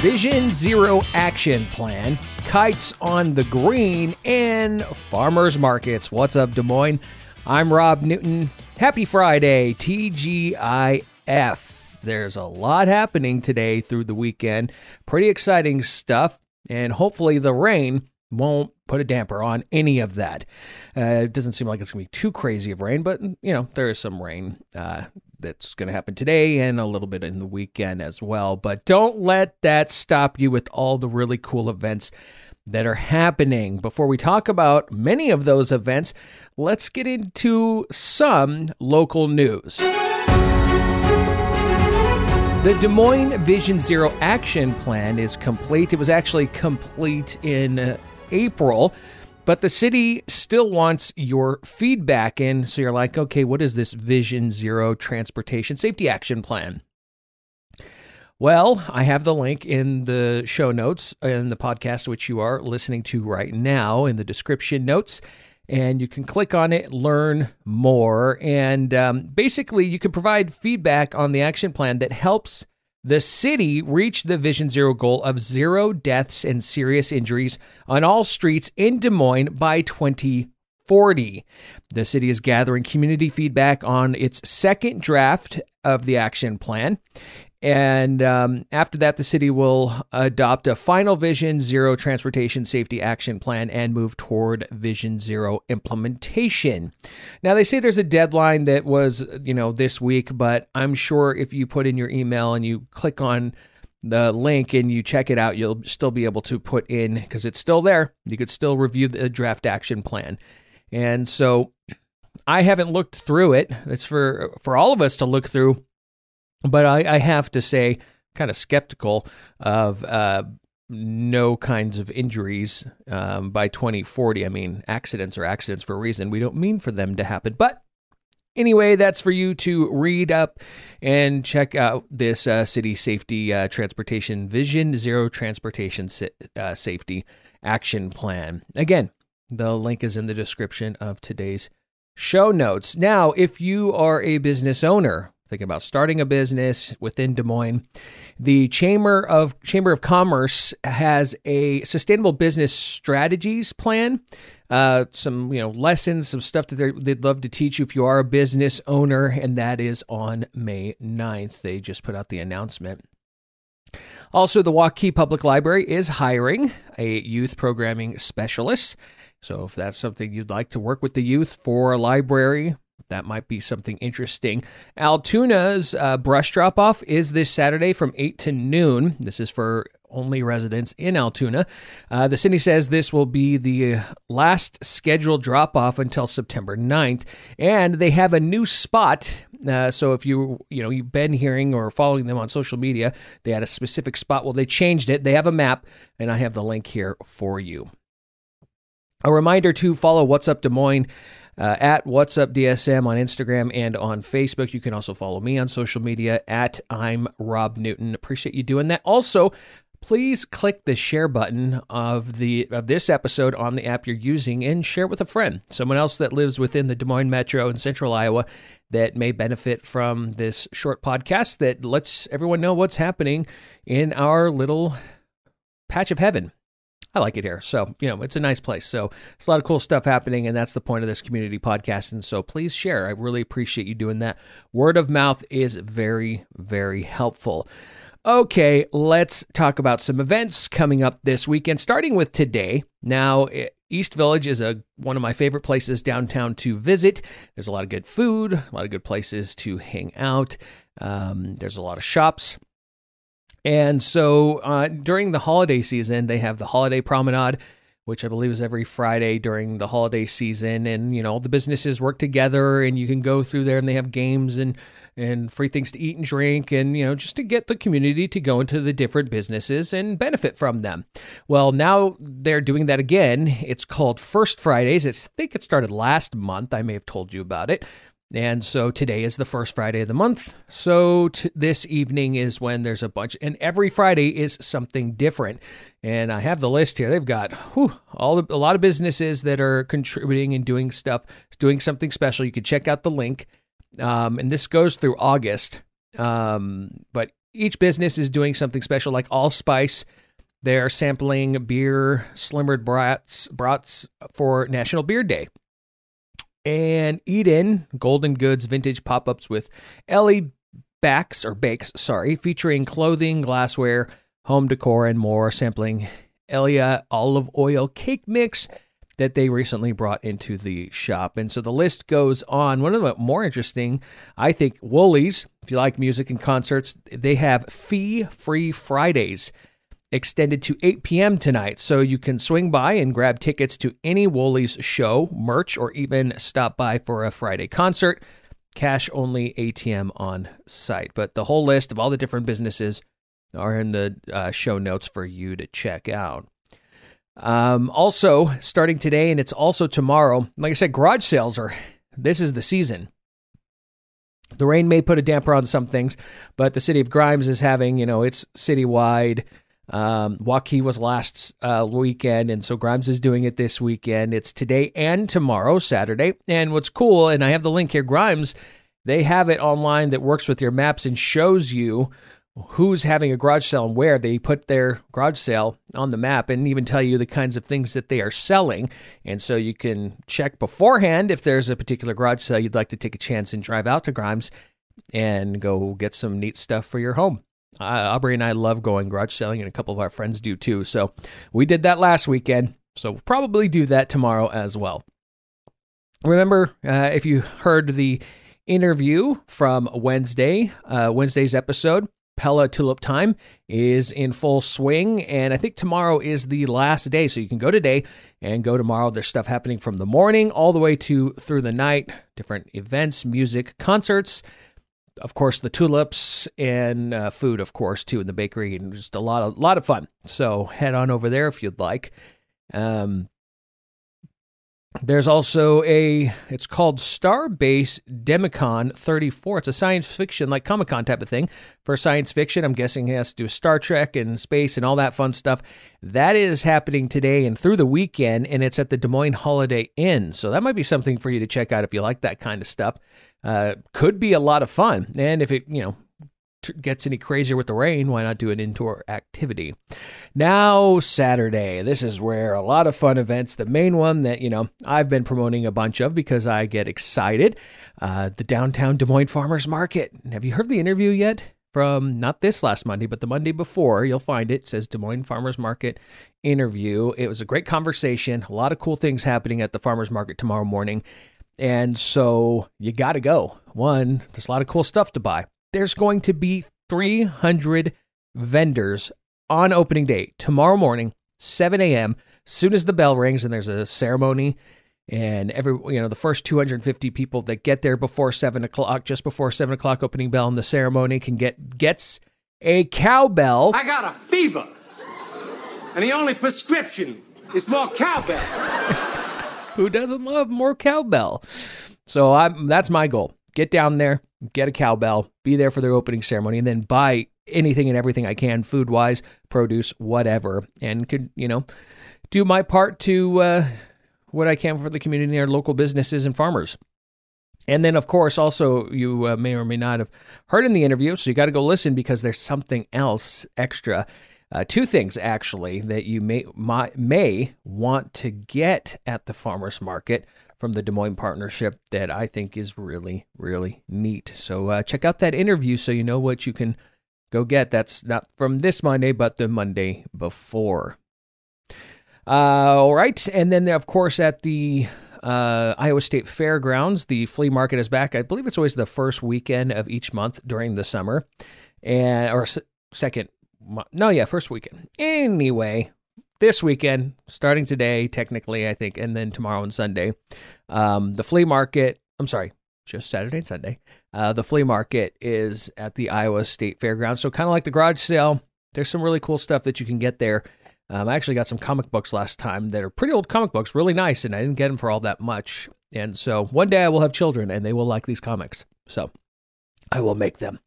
Vision Zero Action Plan, kites on the green, and farmers markets. What's up, Des Moines? I'm Rob Newton. Happy Friday, TGIF. There's a lot happening today through the weekend. Pretty exciting stuff, and hopefully the rain won't put a damper on any of that. It doesn't seem like it's going to be too crazy of rain, but, there is some rain that's going to happen today and a little bit in the weekend as well. But don't let that stop you with all the really cool events that are happening. Before we talk about many of those events, let's get into some local news. The Des Moines Vision Zero Action Plan is complete. It was actually complete in April, but the city still wants your feedback in. So you're like, okay, what is this Vision Zero Transportation Safety Action Plan? Well, I have the link in the show notes in the podcast, which you are listening to right now, in the description notes, and you can click on it, learn more, and basically you can provide feedback on the action plan that helps the city reach the Vision Zero goal of 0 deaths and serious injuries on all streets in Des Moines by 2040. The city is gathering community feedback on its second draft of the action plan. And after that, the city will adopt a final Vision Zero Transportation Safety Action Plan and move toward Vision Zero implementation. Now, they say there's a deadline that was, this week, but I'm sure if you put in your email and you click on the link and you check it out, you'll still be able to put in, because it's still there. You could still review the draft action plan. And so I haven't looked through it. It's for all of us to look through. But I have to say, kind of skeptical of no kinds of injuries by 2040. I mean, accidents are accidents for a reason. We don't mean for them to happen. But anyway, that's for you to read up and check out this city safety transportation Vision Zero Transportation Safety Action Plan. Again, the link is in the description of today's show notes. Now, if you are a business owner, thinking about starting a business within Des Moines, the Chamber of Commerce has a sustainable business strategies plan. Some lessons, some stuff that they'd love to teach you if you are a business owner, and that is on May 9th. They just put out the announcement. Also, the Waukee Public Library is hiring a youth programming specialist. So if that's something you'd like to work with the youth for a library, that might be something interesting. Altoona's Brush Drop-off is this Saturday from 8 to noon. This is for only residents in Altoona. The city says this will be the last scheduled drop-off until September 9th. And they have a new spot. So if you've been hearing or following them on social media, they had a specific spot. Well, they changed it. They have a map, and I have the link here for you. A reminder to follow What's Up Des Moines at What's Up DSM on Instagram and on Facebook. You can also follow me on social media at I'm Rob Newton. Appreciate you doing that. Also, please click the share button of this episode on the app you're using and share it with a friend, someone else that lives within the Des Moines Metro in Central Iowa that may benefit from this short podcast that lets everyone know what's happening in our little patch of heaven. I like it here. So, it's a nice place. So it's a lot of cool stuff happening, and that's the point of this community podcast. And so please share. I really appreciate you doing that. Word of mouth is very, very helpful. Okay, let's talk about some events coming up this weekend, starting with today. Now, East Village is one of my favorite places downtown to visit. There's a lot of good food, a lot of good places to hang out. There's a lot of shops. And so during the holiday season, they have the Holiday Promenade, which I believe is every Friday during the holiday season. And, all the businesses work together, and you can go through there, and they have games and free things to eat and drink, and, just to get the community to go into the different businesses and benefit from them. Well, now they're doing that again. It's called First Fridays. I think it started last month. I may have told you about it. And so today is the first Friday of the month. So this evening is when there's a bunch, and every Friday is something different. And I have the list here. They've got a lot of businesses that are contributing and doing stuff, doing something special. You can check out the link. And this goes through August. But each business is doing something special, like Allspice. They're sampling beer slimmered brats for National Beer Day. And Eden, Golden Goods vintage pop-ups with Ellie bakes, featuring clothing, glassware, home decor, and more, sampling Elia olive oil cake mix that they recently brought into the shop. And so the list goes on. One of the more interesting, I think, Woolies, if you like music and concerts, they have fee-free Fridays extended to 8 p.m. tonight. So you can swing by and grab tickets to any Woolies show, merch, or even stop by for a Friday concert. Cash only, ATM on site. But the whole list of all the different businesses are in the show notes for you to check out. Also, starting today, and it's also tomorrow, like I said, garage sales this is the season. The rain may put a damper on some things, but the city of Grimes is having, it's citywide. Waukee was last weekend, and so Grimes is doing it this weekend. It's today and tomorrow, Saturday. And what's cool, and I have the link here, Grimes, they have it online that works with your maps and shows you who's having a garage sale and where. They put their garage sale on the map and even tell you the kinds of things that they are selling. And so you can check beforehand if there's a particular garage sale you'd like to take a chance and drive out to Grimes and go get some neat stuff for your home. Aubrey and I love going garage selling, and a couple of our friends do too. So we did that last weekend, so we'll probably do that tomorrow as well. Remember, if you heard the interview from Wednesday's episode, Pella Tulip time is in full swing, and I think tomorrow is the last day, so you can go today and go tomorrow. There's stuff happening from the morning all the way through the night, different events, music, concerts, of course, the tulips, and food, of course, too, in the bakery, and just a lot of fun. So head on over there if you'd like. There's also it's called Starbase DemiCon 34. It's a science fiction, like Comic-Con type of thing for science fiction. I'm guessing it has to do with Star Trek and space and all that fun stuff. That is happening today and through the weekend, and it's at the Des Moines Holiday Inn. So that might be something for you to check out if you like that kind of stuff. Could be a lot of fun. And if it, gets any crazier with the rain, why not do an indoor activity? Now, Saturday, this is where a lot of fun events, the main one that, I've been promoting a bunch of because I get excited, the downtown Des Moines Farmers Market. Have you heard the interview yet? From not this last Monday, but the Monday before. You'll find it. It says Des Moines Farmers Market interview. It was a great conversation. A lot of cool things happening at the Farmers Market tomorrow morning. And so you got to go. One, there's a lot of cool stuff to buy. There's going to be 300 vendors on opening day tomorrow morning, 7 a.m. Soon as the bell rings and there's a ceremony, and the first 250 people that get there before 7 o'clock, just before 7 o'clock opening bell in the ceremony, gets a cowbell. I got a fever, and the only prescription is more cowbell. Who doesn't love more cowbell? So that's my goal. Get down there, get a cowbell, be there for their opening ceremony, and then buy anything and everything I can, food-wise, produce, whatever, and could, do my part to what I can for the community and our local businesses and farmers. And then, of course, also, you may or may not have heard in the interview, so you got to go listen because there's something else extra. Two things, actually, that you may want to get at the farmers market from the Des Moines Partnership that I think is really, really neat. So check out that interview so you know what you can go get. That's not from this Monday, but the Monday before. All right. And then, of course, at the Iowa State Fairgrounds, the flea market is back. I believe it's always the first weekend of each month during the summer, first weekend. Anyway, this weekend, starting today, technically, I think, and then tomorrow and Sunday, the flea market, just Saturday and Sunday, the flea market is at the Iowa State Fairgrounds. So kind of like the garage sale, there's some really cool stuff that you can get there. I actually got some comic books last time that are pretty old comic books, really nice, and I didn't get them for all that much. And so one day I will have children, and they will like these comics. So I will make them.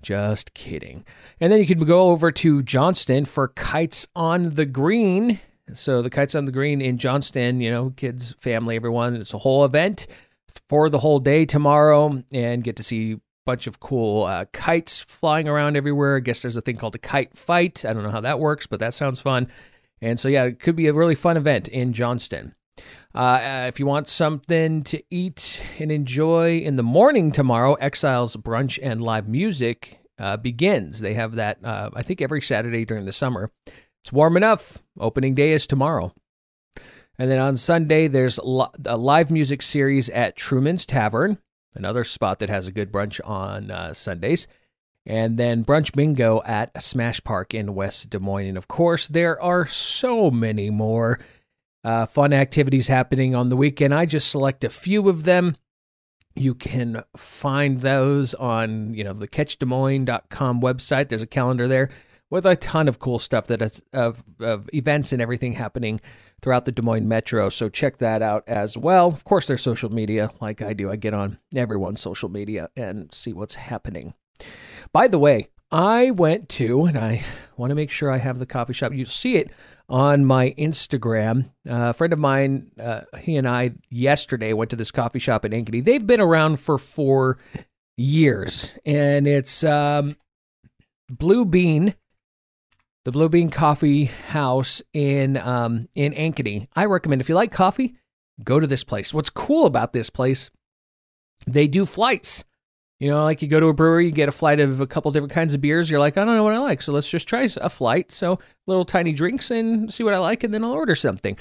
Just kidding. And then you can go over to Johnston for Kites on the Green. So the Kites on the Green in Johnston, kids, family, everyone. It's a whole event for the whole day tomorrow, and get to see a bunch of cool kites flying around everywhere. I guess there's a thing called a kite fight. I don't know how that works, but that sounds fun. And so, yeah, it could be a really fun event in Johnston. If you want something to eat and enjoy in the morning tomorrow, Exile's Brunch and Live Music begins. They have that, I think, every Saturday during the summer. It's warm enough. Opening day is tomorrow. And then on Sunday, there's a live music series at Truman's Tavern, another spot that has a good brunch on Sundays. And then brunch bingo at Smash Park in West Des Moines. And of course, there are so many more fun activities happening on the weekend. I just select a few of them. You can find those on, the catchdesmoines.com website. There's a calendar there with a ton of cool stuff that is of events and everything happening throughout the Des Moines Metro. So check that out as well. Of course, there's social media like I do. I get on everyone's social media and see what's happening. By the way, I went to, and I want to make sure I have the coffee shop. You'll see it on my Instagram. A friend of mine, he and I yesterday went to this coffee shop in Ankeny. They've been around for 4 years, and it's Blue Bean. The Blue Bean Coffee House in Ankeny. I recommend, if you like coffee, go to this place. What's cool about this place, they do flights. Like you go to a brewery, you get a flight of a couple different kinds of beers. You're like, I don't know what I like, so let's just try a flight. So little tiny drinks and see what I like, and then I'll order something.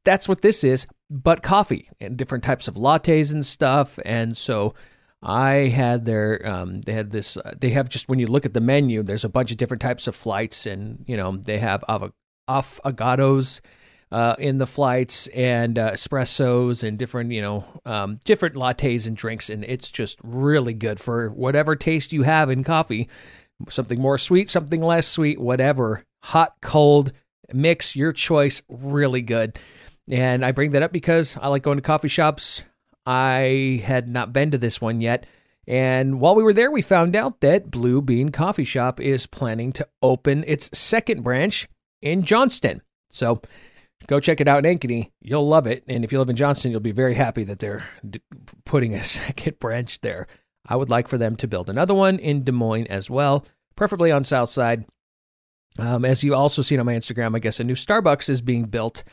That's what this is, but coffee and different types of lattes and stuff. And so I had their, they have just, when you look at the menu, there's a bunch of different types of flights, and, they have avocados in the flights and espressos and different, different lattes and drinks. And it's just really good for whatever taste you have in coffee, something more sweet, something less sweet, whatever, hot, cold, mix, your choice, really good. And I bring that up because I like going to coffee shops. I had not been to this one yet. And while we were there, we found out that Blue Bean Coffee Shop is planning to open its second branch in Johnston. So go check it out in Ankeny. You'll love it. And if you live in Johnston, you'll be very happy that they're putting a second branch there. I would like for them to build another one in Des Moines as well, preferably on South Side. As you also seen on my Instagram, I guess a new Starbucks is being built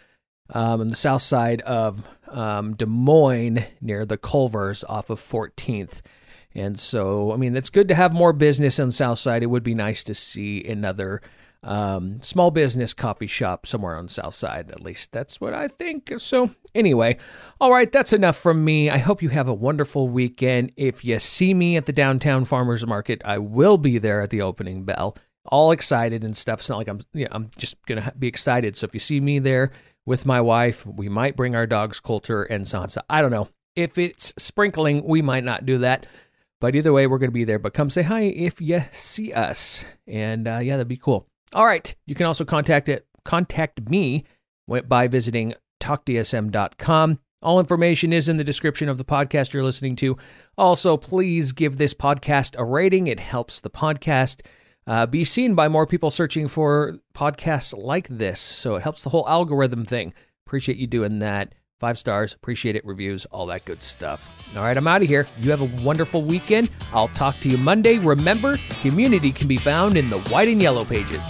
on the south side of Des Moines near the Culvers off of 14th. And so, it's good to have more business on the south side. It would be nice to see another small business coffee shop somewhere on the south side. At least that's what I think. So anyway, all right, that's enough from me. I hope you have a wonderful weekend. If you see me at the downtown farmers market, I will be there at the opening bell, all excited and stuff. It's not like I'm just going to be excited. So if you see me there with my wife, we might bring our dogs Coulter and Sansa. I don't know. If it's sprinkling, we might not do that. But either way, we're going to be there. But come say hi if you see us. And yeah, that'd be cool. All right. You can also contact me by visiting talkdsm.com. All information is in the description of the podcast you're listening to. Also, please give this podcast a rating. It helps the podcast be seen by more people searching for podcasts like this. So it helps the whole algorithm thing. Appreciate you doing that. 5 stars, appreciate it, reviews, all that good stuff. All right, I'm out of here. You have a wonderful weekend. I'll talk to you Monday. Remember, community can be found in the white and yellow pages.